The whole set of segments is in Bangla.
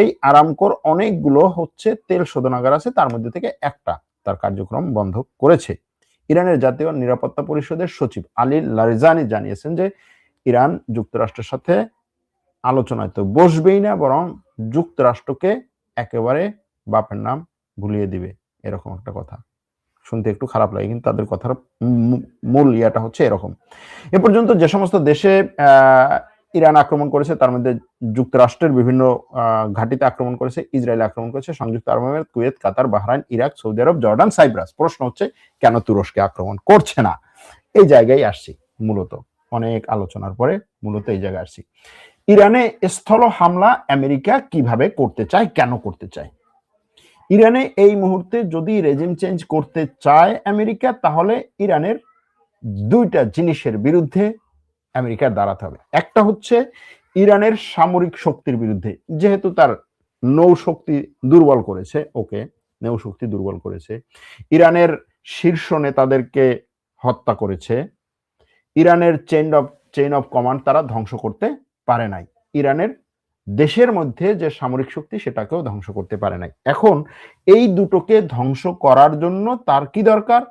এই আরামকোর অনেকগুলো হচ্ছে তেল শোধনাগার আছে, তার মধ্যে থেকে একটা তার কার্যক্রম বন্ধ করেছে। ইরানের জাতীয় নিরাপত্তা পরিষদের সচিব আলী লারিজানি জানিয়েছেন যে ইরান যুক্তরাষ্ট্রের সাথে আলোচনায় তো বসবেই না, বরং যুক্তরাষ্ট্রকে একেবারে বাপের নাম ভুলিয়ে দিবে, এরকম একটা কথা। শুনতে একটু খারাপ লাগে, কিন্তু তাদের কথার মূল ইয়াটা হচ্ছে এরকম। এ পর্যন্ত যে সমস্ত দেশে ইরান আক্রমণ করেছে তার মধ্যে যুক্তরাষ্ট্রের বিভিন্ন ঘাঁটিতে আক্রমণ করেছে, ইসরায়েল আক্রমণ করেছে, সংযুক্ত আরব আমিরাত, কুয়েত, কাতার, বাহরাইন, ইরাক, সৌদি আরব, জর্ডান, সাইপ্রাস। প্রশ্ন হচ্ছে কেন তুরস্কে আক্রমণ করছে না? এই জায়গায় আসছি মূলত, অনেক আলোচনার পরে মূলত এই জায়গায় আসছি। ইরানে স্থল হামলা আমেরিকা কিভাবে করতে চায়, কেন করতে চায়? ইরানে এই মুহূর্তে যদি রেজিম চেঞ্জ করতে চায় আমেরিকা, তাহলে ইরানের দুইটা জিনিসের বিরুদ্ধে আমেরিকার দাঁড়াতে হবে। একটা হচ্ছে ইরানের সামরিক শক্তির বিরুদ্ধে, যেহেতু তার নৌ শক্তি দুর্বল করেছে, ওকে নৌ শক্তি দুর্বল করেছে, ইরানের শীর্ষ নেতাদেরকে হত্যা করেছে, ইরানের চেইন অফ কমান্ড তারা ধ্বংস করতে পারে নাই, ইরানের দেশের মধ্যে যে সামরিক শক্তি সেটাকেও ধ্বংস করতে পারে নাই। এখন এই দুটোকে ধ্বংস করার জন্য তার কি দরকার?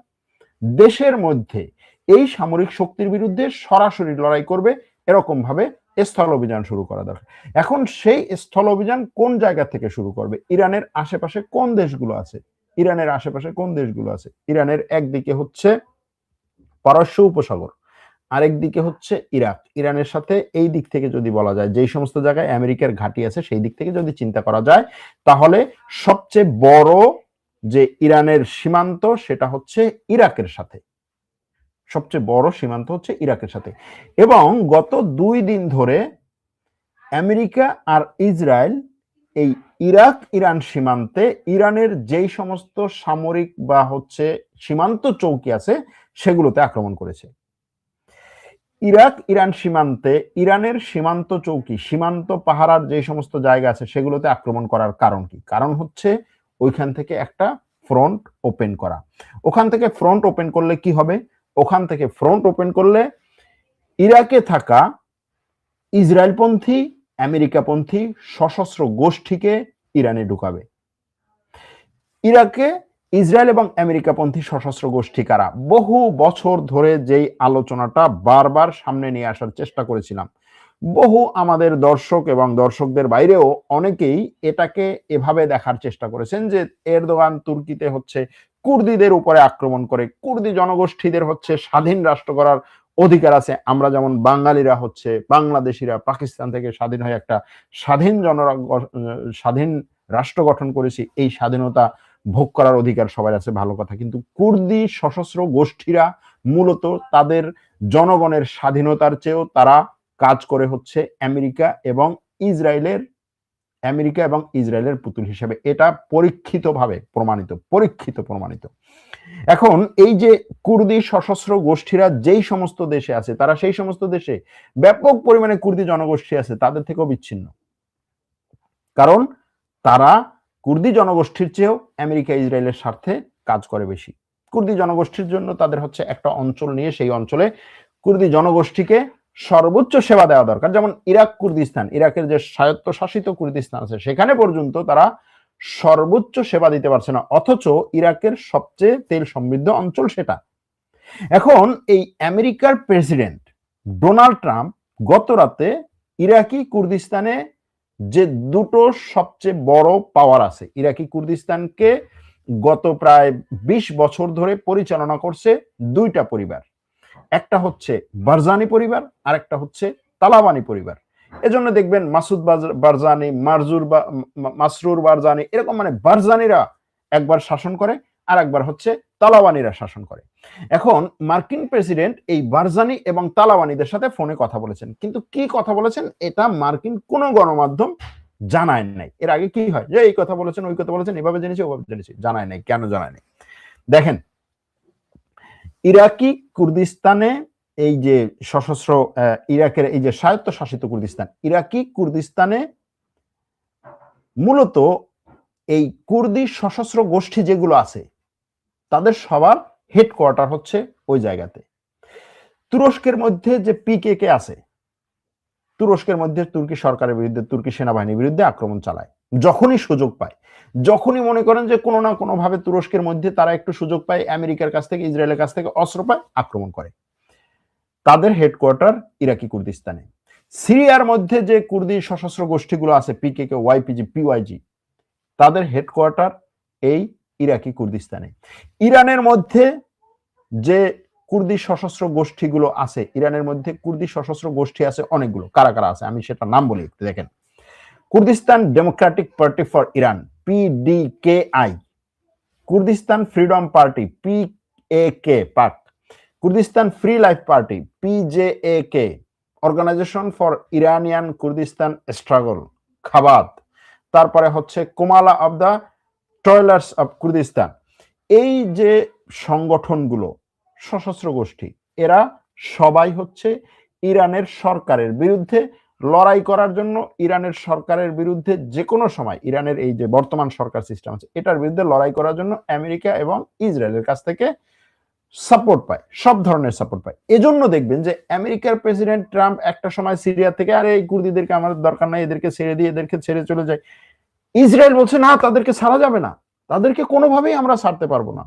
দেশের মধ্যে এই সামরিক শক্তির বিরুদ্ধে সরাসরি লড়াই করবে এরকম ভাবে স্থল অভিযান শুরু করা দরকার। এখন সেই স্থল অভিযান কোন জায়গা থেকে শুরু করবে? ইরানের আশেপাশে কোন দেশগুলো আছে? ইরানের আশেপাশে কোন দেশগুলো আছে? ইরানের একদিকে হচ্ছে পারস্য উপসাগর, আরেক দিকে হচ্ছে ইরাক। ইরানের সাথে এই দিক থেকে যদি বলা যায়, যেই সমস্ত জায়গায় আমেরিকার ঘাঁটি আছে সেই দিক থেকে যদি চিন্তা করা যায়, তাহলে সবচেয়ে বড় যে ইরানের সীমান্ত সেটা হচ্ছে ইরাকের সাথে, সবচেয়ে বড় সীমান্ত হচ্ছে ইরাকের সাথে। এবং গত 2 দিন ধরে আমেরিকা আর ইসরায়েল এই ইরাক ইরান সীমান্তে ইরানের যেই সমস্ত সামরিক বা হচ্ছে সীমান্ত চৌকি আছে সেগুলোতে আক্রমণ করেছে। ইরাক ইরান সীমান্তে ইরানের সীমান্ত চৌকি, সীমান্ত পাহারার যে সমস্ত জায়গা আছে সেগুলোতে আক্রমণ করার কারণ কি? কারণ হচ্ছে ওইখান থেকে একটা ফ্রন্ট ওপেন করা। ওখান থেকে ফ্রন্ট ওপেন করলে কি হবে? ওখান থেকে ফ্রন্ট ওপেন করলে ইরাকে থাকা ইসরায়েলপন্থী, আমেরিকাপন্থী সশস্ত্র গোষ্ঠীকে ইরানে ঢুকাবে। ইরাকে ইসরায়েল এবং আমেরিকাপন্থী সশস্ত্র গোষ্ঠী কারা? বহু বছর ধরে যেই আলোচনাটা বারবার সামনে নিয়ে আসার চেষ্টা করেছিলাম, বহু আমাদের দর্শক এবং দর্শকদের বাইরেও অনেকেই এটাকে এভাবে দেখার চেষ্টা করেছেন যে এরদোগান তুর্কিতে হচ্ছে কুর্দিদের উপরে আক্রমণ করে, কুর্দি জনগোষ্ঠীদের হচ্ছে স্বাধীন রাষ্ট্র করার অধিকার আছে। আমরা যেমন বাঙালিরা হচ্ছে বাংলাদেশিরা পাকিস্তান থেকে স্বাধীন হয়ে একটা স্বাধীন রাষ্ট্র গঠন করেছি, এই স্বাধীনতা ভোগ করার অধিকার সবার আছে, ভালো কথা। কিন্তু কুর্দি সশস্ত্র গোষ্ঠীরা মূলত তাদের জনগণের স্বাধীনতার চেয়েও তারা কাজ করে হচ্ছে আমেরিকা এবং ইসরায়েলের পুতুল হিসেবে। এটা পরীক্ষিতভাবে প্রমাণিত। এখন এই যে কুর্দি সশস্ত্র গোষ্ঠীরা যেই সমস্ত দেশে আছে, তারা সেই সমস্ত দেশে ব্যাপক পরিমাণে কুর্দি জনগোষ্ঠী আছে, তাদের থেকেও বিচ্ছিন্ন। কারণ তারা কুর্দি জনগোষ্ঠীর চেয়েও আমেরিকা ইসরায়েলের স্বার্থে কাজ করে বেশি। কুর্দি জনগোষ্ঠীর জন্য তাদের হচ্ছে একটা অঞ্চল নিয়ে সেই অঞ্চলে কুর্দি জনগোষ্ঠীকে সর্বোচ্চ সেবা দেওয়া দরকার। যেমন ইরাক কুর্দিস্তান, ইরাকের যে স্বায়ত্তশাসিত কুর্দিস্তান আছে সেখানে পর্যন্ত তারা সর্বোচ্চ সেবা দিতে পারছে না, অথচ ইরাকের সবচেয়ে তেল সমৃদ্ধ অঞ্চল সেটা। এখন এই আমেরিকার প্রেসিডেন্ট ডোনাল্ড ট্রাম্প গত রাতে ইরাকি কুর্দিস্তানে যে দুটো সবচেয়ে বড় পাওয়ার আছে, ইরাকি কুর্দিস্তানকে গত প্রায় 20 বছর ধরে পরিচালনা করছে দুইটা পরিবার, একটা হচ্ছে বারজানি পরিবার আর একটা হচ্ছে তালাবানি পরিবার। এজন্য দেখবেন মাসুদ বারজানি, মাসরুর বারজানি, এরকম মানে বারজানিরা একবার শাসন করে আর একবার হচ্ছে তালাবানিরা শাসন করে। এখন মার্কিন প্রেসিডেন্ট এই বারজানি এবং তালাবানিদের সাথে ফোনে কথা বলেছেন, কিন্তু কি কথা বলেছেন এটা মার্কিন কোনো গণমাধ্যম জানায় নাই। এর আগে কি হয় যে এই কথা বলেছেন, ওই কথা বলেছেন, এভাবে জেনেছি, ওভাবে জেনেছি, জানায় নাই। কেন জানায় নাই? দেখেন, ইরাকি কুর্দিস্তানে এই যে সশস্ত্র ইরাকের এই যে স্বায়ত্তশাসিত কুর্দিস্তান, ইরাকি কুর্দিস্তানে মূলত এই কুর্দি সশস্ত্র গোষ্ঠী যেগুলো আছে তাদের সবার হেডকোয়ার্টার হচ্ছে ওই জায়গাতে। তুরস্কের মধ্যে যে পিকেকে আছে, তুরস্কের মধ্যে তুর্কি সরকারের বিরুদ্ধে, তুর্কি সেনাবাহিনীর বিরুদ্ধে আক্রমণ চালায় যখনই সুযোগ পায়। যখনই মনে করেন যে কোনো না কোনো ভাবে তুরস্কের মধ্যে তারা একটু সুযোগ পায়, আমেরিকার কাছ থেকে, ইসরায়েলের কাছ থেকে অস্ত্র পায়, আক্রমণ করে। তাদের হেডকোয়ার্টার ইরাকি কুর্দিস্তানে। সিরিয়ার মধ্যে যে কুর্দি সশস্ত্র গোষ্ঠীগুলো আছে, পিকেকে, ওয়াইপিজি, পিওয়াইজি, তাদের হেডকোয়ার্টার এই ইরাকি কুর্দিস্তানে। ইরানের মধ্যে যে কুর্দি সশস্ত্র গোষ্ঠীগুলো আছে, ইরানের মধ্যে কুর্দি সশস্ত্র গোষ্ঠী আছে অনেকগুলো। কারা কারা আছে আমি সেটা নাম বলি একটু দেখেন। Kurdistan democratic party for Iran, PDKI, Kurdistan freedom party, PAK, PAK, Kurdistan free life party, PJAK, organisation for Iranian Kurdistan struggle, Khabat, তারপরে হচ্ছে Komala of the toilers of Kurdistan. এই যে সংগঠনগুলো, সশস্ত্র গোষ্ঠী, এরা সবাই হচ্ছে ইরানের সরকারের বিরুদ্ধে লড়াই করার জন্য, ইরানের সরকারের বিরুদ্ধে যে কোনো সময়, ইরানের এই যে বর্তমান সরকার সিস্টেম আছে এটার বিরুদ্ধে লড়াই করার জন্য আমেরিকা এবং ইসরায়েলের কাছ থেকে সাপোর্ট পায়, সব ধরনের সাপোর্ট পায়। এজন্য দেখবেন যে আমেরিকার প্রেসিডেন্ট ট্রাম্প একটা সময় সিরিয়া থেকে, আরে এই কুর্দিদেরকে আমাদের দরকার নাই, এদেরকে ছেড়ে দিয়ে, এদেরকে ছেড়ে চলে যায়। ইসরায়েল বলছে না, তাদেরকে ছাড়া যাবে না, তাদেরকে কোনোভাবেই আমরা ছাড়তে পারবো না।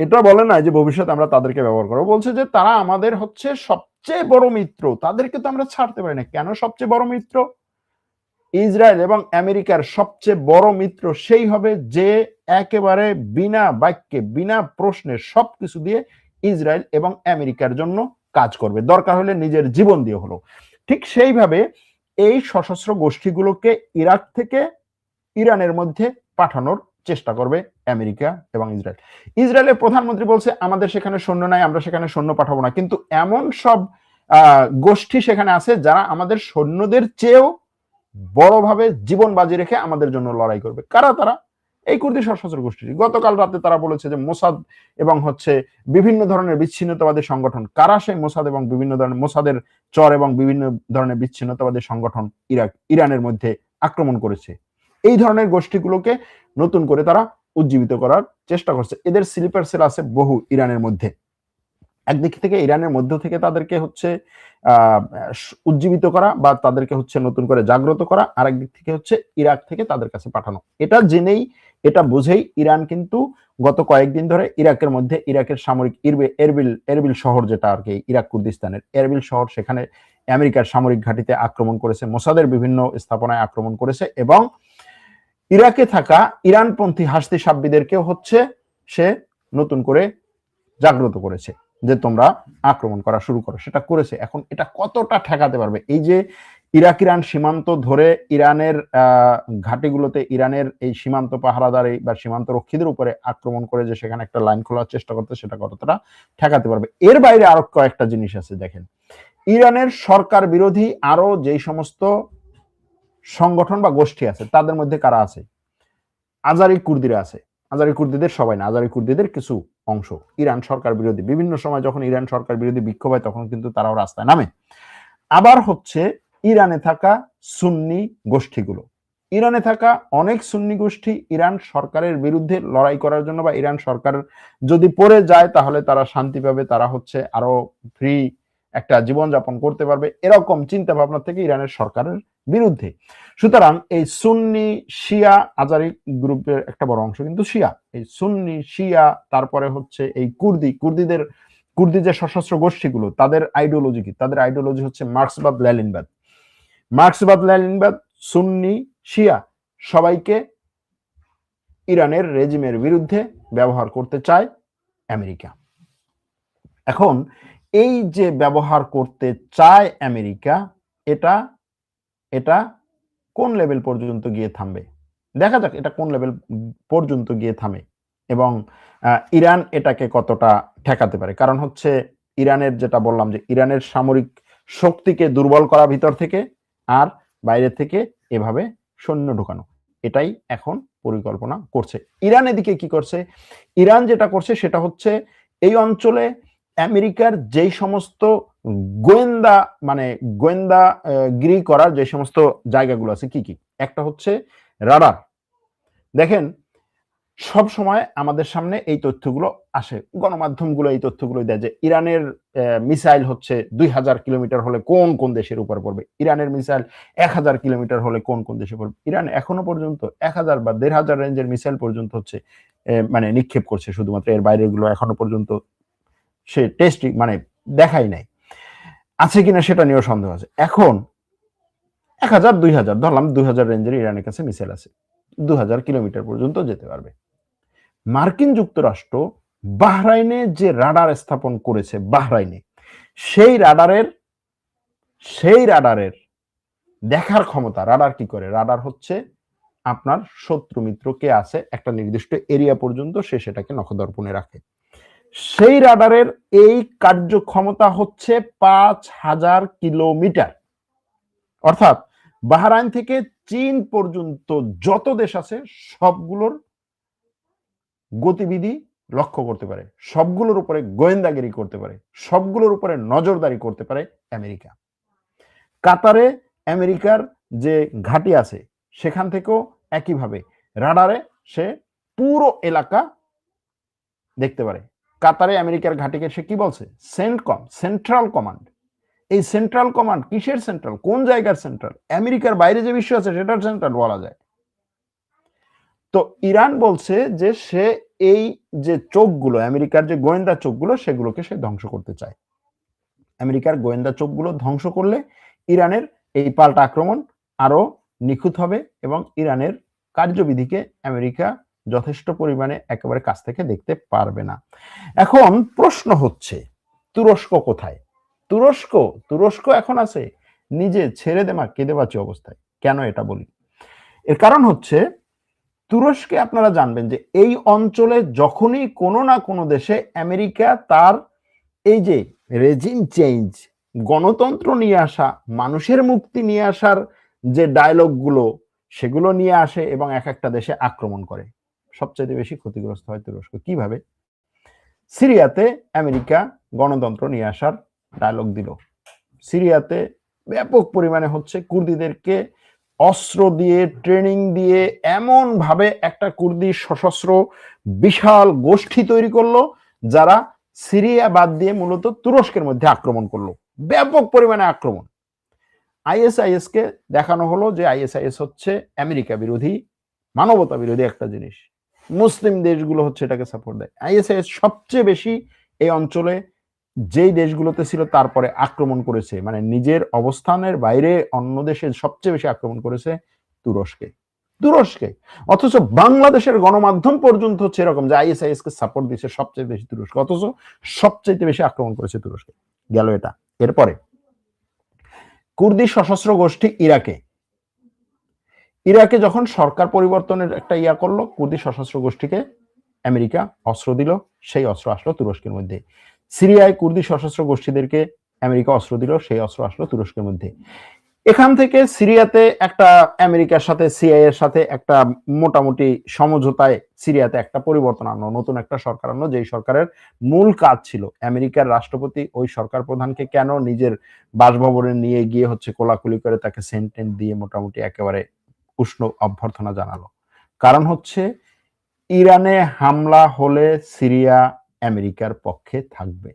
এটা বলে না যে ভবিষ্যতে আমরা তাদেরকে ব্যবহার করবো, বলছে যে তারা আমাদের হচ্ছে সবচেয়ে বড় মিত্র, তাদেরকে তো আমরা ছাড়তে পারি না। কেন সবচেয়ে বড় মিত্র? ইসরায়েল এবং আমেরিকার সবচেয়ে বড় মিত্র সেই হবে যে একেবারে বিনা বাক্যে, বিনা প্রশ্নে সবকিছু দিয়ে ইসরায়েল এবং আমেরিকার জন্য কাজ করবে, দরকার হলে নিজের জীবন দিয়ে হলো। ঠিক সেইভাবে এই সশস্ত্র গোষ্ঠীগুলোকে ইরাক থেকে ইরানের মধ্যে পাঠানোর চেষ্টা করবে আমেরিকা এবং ইসরায়েল। ইসরায়েলের প্রধানমন্ত্রী বলছে আমাদের সেখানে সৈন্য নাই, আমরা সেখানে সৈন্য পাঠাবো না, কিন্তু এমন সব গোষ্ঠী সেখানে আছে যারা আমাদের সৈন্যদের চেয়েও বড়ভাবে জীবন বাজি রেখে আমাদের জন্য লড়াই করবে। কারা তারা? এই কুর্দি সশস্ত্র গোষ্ঠী। গতকাল রাতে তারা বলেছে যে মোসাদ এবং হচ্ছে বিভিন্ন ধরনের বিচ্ছিন্নতাবাদী সংগঠন। কারা সেই মোসাদ এবং বিভিন্ন ধরনের মোসাদের চর এবং বিভিন্ন ধরনের বিচ্ছিন্নতাবাদী সংগঠন ইরানের মধ্যে আক্রমণ করেছে? এই ধরনের গোষ্ঠীগুলোকে নতুন করে তারা উজ্জীবিত করার চেষ্টা করছে। এদের স্লিপার সেল আছে বহু ইরানের মধ্যে। একদিক থেকে ইরানের মধ্য থেকে তাদেরকে হচ্ছে উজ্জীবিত করা বা তাদেরকে হচ্ছে নতুন করে জাগ্রত করা, আর একদিক থেকে হচ্ছে ইরাক থেকে তাদের কাছে পাঠানো। এটা জেনেই, এটা বুঝেই ইরান কিন্তু গত কয়েকদিন ধরে ইরাকের মধ্যে, ইরাকের সামরিক এরবিল শহর, যেটা আর কি ইরাক কুর্দিস্তানের এরবিল শহর, সেখানে আমেরিকার সামরিক ঘাঁটিতে আক্রমণ করেছে, মোসাদের বিভিন্ন স্থাপনায় আক্রমণ করেছে এবং ইরাকে থাকা ইরানপন্থী হাসতি সাব্বিদেরকেও হচ্ছে সে নতুন করে জাগ্রত করেছে যে তোমরা আক্রমণ করা শুরু করো। সেটা করেছে। এখন এটা কতটা ঠেকাতে পারবে? এই যে ইরাক ইরান সীমান্ত ধরে ইরানের ঘাটিগুলোতে ইরানের এই সীমান্ত পাহারাদারি বা সীমান্ত রক্ষীদের উপরে আক্রমণ করে যে সেখানে একটা লাইন খোলার চেষ্টা করতে, সেটা কতটা ঠেকাতে পারবে? এর বাইরে আরো কয়েকটা জিনিস আছে। দেখেন, ইরানের সরকার বিরোধী আরো যেই সমস্ত সংগঠন বা গোষ্ঠী আছে তাদের মধ্যে কারা আছে? আজারি কুর্দিরা আছে। আজারি কুর্দিদের সবাই না, আজারি কুর্দিদের কিছু অংশ ইরান সরকার বিরোধী। বিভিন্ন সময় যখন ইরান সরকার বিরোধী বিক্ষোভ হয় তখন কিন্তু তারাও রাস্তায় নামে। আবার হচ্ছে ইরানে থাকা সুন্নি গোষ্ঠীগুলো, ইরানে থাকা অনেক সুন্নি গোষ্ঠী ইরান সরকারের বিরুদ্ধে লড়াই করার জন্য, বা ইরান সরকার যদি পড়ে যায় তাহলে তারা শান্তি পাবে, তারা হচ্ছে আরো ফ্রি একটা জীবনযাপন করতে পারবে, এরকম চিন্তা ভাবনা থেকে ইরানের সরকারের বিরুদ্ধে। সুতরাং এই সুন্নি শিয়া আজারি গ্রুপের একটা বড় অংশ কিন্তু শিয়া। এই সুন্নি শিয়া, তারপরে হচ্ছে এই কুর্দি যে সশস্ত্র গোষ্ঠীগুলো, তাদের আইডিওলজি কি? তাদের আইডিওলজি হচ্ছে মার্ক্সবাদ লেনিনবাদ। মার্ক্সবাদ লেনিনবাদ, সুন্নি শিয়া সবাইকে ইরানের রেজিমের বিরুদ্ধে ব্যবহার করতে চায় আমেরিকা। এখন এই যে ব্যবহার করতে চায় আমেরিকা, এটা কোন লেভেল পর্যন্ত গিয়ে থামবে? দেখা যাক এটা কোন লেভেল পর্যন্ত গিয়ে থামে এবং ইরান এটাকে কতটা ঠেকাতে পারে। কারণ হচ্ছে ইরানের, যেটা বললাম, যে ইরানের সামরিক শক্তিকে দুর্বল করা ভিতর থেকে, আর বাইরে থেকে এভাবে সৈন্য ঢোকানো, এটাই এখন পরিকল্পনা করছে। ইরান এদিকে কি করছে? ইরান যেটা করছে সেটা হচ্ছে এই অঞ্চলে আমেরিকার যেই সমস্ত গোয়েন্দাগিরি করার যে সমস্ত জায়গাগুলো আছে, কি কি? একটা হচ্ছে রাডার। দেখেন, সব সময় আমাদের সামনে এই তথ্যগুলো আসে, গণমাধ্যমগুলো এই তথ্যগুলো দেয় যে ইরানের মিসাইল হচ্ছে 2000 কিলোমিটার হলে কোন কোন দেশের উপর পড়বে, ইরানের মিসাইল 1000 কিলোমিটার হলে কোন কোন দেশে পড়বে। ইরান এখনো পর্যন্ত 1000 বা 1500 রেঞ্জের মিসাইল পর্যন্ত হচ্ছে মানে নিক্ষেপ করছে শুধুমাত্র, এর বাইরের গুলো এখনো পর্যন্ত সে টেস্টই মানে দেখাই নাই, আছে কিনা সেটা নিয়েও সন্দেহ আছে। এখন 1000 2000 ধরলাম 2000 রেঞ্জের ইরানের কাছে মিসাইল আছে, 2000 কিলোমিটার পর্যন্ত যেতে পারবে। মার্কিন যুক্তরাষ্ট্র বাহরাইনে যে রাডার স্থাপন করেছে বাহরাইনে, সেই রাডারের দেখার ক্ষমতা, রাডার কি করে, রাডার হচ্ছে আপনার শত্রু মিত্র কে আছে একটা নির্দিষ্ট এরিয়া পর্যন্ত সে সেটাকে নখদর্পণে রাখে। সেই রাডারের এই কার্যক্ষমতা হচ্ছে 5000 কিলোমিটার। অর্থাৎ বাহরাইন থেকে চীন পর্যন্ত যত দেশ আছে সবগুলোর গতিবিধি লক্ষ্য করতে পারে, সবগুলোর উপরে গোয়েন্দাগিরি করতে পারে, সবগুলোর উপরে নজরদারি করতে পারে আমেরিকা। কাতারে আমেরিকার যে ঘাঁটি আছে সেখান থেকেও একইভাবে রাডারে সে পুরো এলাকা দেখতে পারে। কাতারে আমেরিকার ঘাঁটিকে সে কি বলছে, সেন্টকম, সেন্ট্রাল কমান্ড। এই সেন্ট্রাল কমান্ড কিসের সেন্ট্রাল, কোন জায়গার সেন্ট্রাল, আমেরিকার বাইরে যে বিশ্ব আছে সেটার সেন্ট্রাল বলা যায়। তো ইরান বলছে যে সে এই যে চোখগুলো, আমেরিকার যে গোয়েন্দা চোখগুলো সেগুলোকে সে ধ্বংস করতে চায়। আমেরিকার গোয়েন্দা চোখগুলো ধ্বংস করলে ইরানের এই পাল্টা আক্রমণ আরো নিখুঁত হবে এবং ইরানের কার্যবিধিকে আমেরিকা যথেষ্ট পরিমাণে একেবারে কাছ থেকে দেখতে পারবে না। এখন প্রশ্ন হচ্ছে তুরস্ক কোথায়? তুরস্ক এখন আছে নিজে ছেড়ে দেমা কেঁদে বাঁচি অবস্থায়। কেন এটা বলি? এর কারণ হচ্ছে তুরস্কে আপনারা জানবেন যে এই অঞ্চলে যখনই কোনো না কোনো দেশে আমেরিকা তার এই যে রেজিম চেঞ্জ, গণতন্ত্র নিয়ে আসা, মানুষের মুক্তি নিয়ে আসার যে ডায়লগ গুলো সেগুলো নিয়ে আসে এবং এক একটা দেশে আক্রমণ করে, সবচেয়ে বেশি ক্ষতিগ্রস্ত হয় তুরস্ক। কিভাবে? সিরিয়াতে আমেরিকা গণতন্ত্র নিয়ে আসার ডায়লগ দিল, সিরিয়াতে ব্যাপক পরিমাণে হচ্ছে কুর্দিদেরকে অস্ত্র দিয়ে ট্রেনিং দিয়ে এমন ভাবে একটা কুর্দি সশস্ত্র বিশাল গোষ্ঠী তৈরি করলো যারা সিরিয়া বাদ দিয়ে মূলত তুরস্কের মধ্যে আক্রমণ করলো, ব্যাপক পরিমাণে আক্রমণ। আইএসআইএস কে দেখানো হলো যে আইএসআইএস হচ্ছে আমেরিকা বিরোধী, মানবতা বিরোধী একটা জিনিস, মুসলিম দেশগুলো হচ্ছে এটাকে সাপোর্ট দেয়। আইএসআইএস সবচেয়ে বেশি এই অঞ্চলে যেই দেশগুলোতে ছিল তারপরে আক্রমণ করেছে, মানে নিজের অবস্থানের বাইরে অন্য দেশে সবচেয়ে বেশি আক্রমণ করেছে তুরস্কে। অথচ বাংলাদেশের গণমাধ্যম পর্যন্ত হচ্ছে এরকম যে আইএসআইএস কে সাপোর্ট দিচ্ছে সবচেয়ে বেশি তুরস্ক, অথচ সবচেয়ে বেশি আক্রমণ করেছে তুরস্কে। গেল এটা। এরপরে কুর্দি সশস্ত্র গোষ্ঠী ইরাকে যখন সরকার পরিবর্তনের একটা ইয়া করলো, কুর্দি সশস্ত্র গোষ্ঠীকে আমেরিকা অস্ত্র দিল, সেই অস্ত্র আসলো তুরস্কের মধ্যে। সিরিয়ায় কুর্দি সশস্ত্র গোষ্ঠীদেরকে আমেরিকা অস্ত্র দিল, সেই অস্ত্র আসলো তুরস্কের মধ্যে। এখান থেকে সিরিয়াতে একটা আমেরিকার সাথে সিআইএ এর সাথে একটা মোটামুটি সমঝোতায় সিরিয়াতে একটা পরিবর্তন আনলো, নতুন একটা সরকার আনলো, যেই সরকারের মূল কাজ ছিল আমেরিকার রাষ্ট্রপতি ওই সরকার প্রধানকে কেন নিজের বাসভবনে নিয়ে গিয়ে হচ্ছে কোলাকুলি করে তাকে সেন্টেন্স দিয়ে মোটামুটি একেবারে উষ্ণ অভ্যর্থনা জানালো। কারণ হচ্ছে ইরানে হামলা হলে সিরিয়া আমেরিকার পক্ষে থাকবে,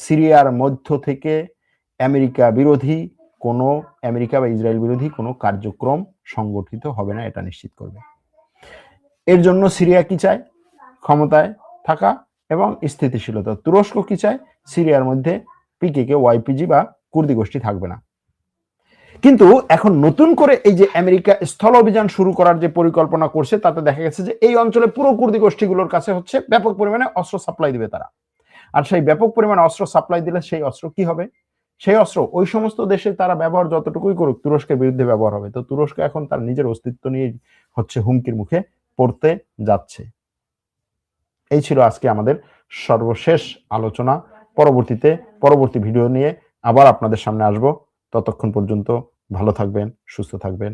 সিরিয়ার মধ্য থেকে আমেরিকা বিরোধী কোনো, আমেরিকা বা ইসরায়েল বিরোধী কোনো কার্যক্রম সংগঠিত হবে না, এটা নিশ্চিত করবে। এর জন্য সিরিয়া কি চায়? ক্ষমতায় থাকা এবং স্থিতিশীলতা। তুরস্ক কি চায়? সিরিয়ার মধ্যে পিকেকে, ওয়াইপিজি বা কুর্দি গোষ্ঠী থাকবে না। কিন্তু এখন নতুন করে এই যে আমেরিকা স্থল অভিযান শুরু করার যে পরিকল্পনা করছে, তাতে দেখা গেছে যে এই অঞ্চলে পুরো কুর্দি গোষ্ঠীগুলোর কাছে হচ্ছে ব্যাপক পরিমাণে অস্ত্র সাপ্লাই দিবে তারা। আর সেই ব্যাপক পরিমাণে অস্ত্র সাপ্লাই দিলে সেই অস্ত্র কি হবে? সেই অস্ত্র ওই সমস্ত দেশে তারা ব্যবহার যতটুকুই করুক তুরস্কের বিরুদ্ধে ব্যবহার হবে। তো তুরস্ক এখন তার নিজের অস্তিত্ব নিয়ে হচ্ছে হুমকির মুখে পড়তে যাচ্ছে। এই ছিল আজকে আমাদের সর্বশেষ আলোচনা। পরবর্তী ভিডিও নিয়ে আবার আপনাদের সামনে আসবো। ততক্ষণ পর্যন্ত ভালো থাকবেন, সুস্থ থাকবেন।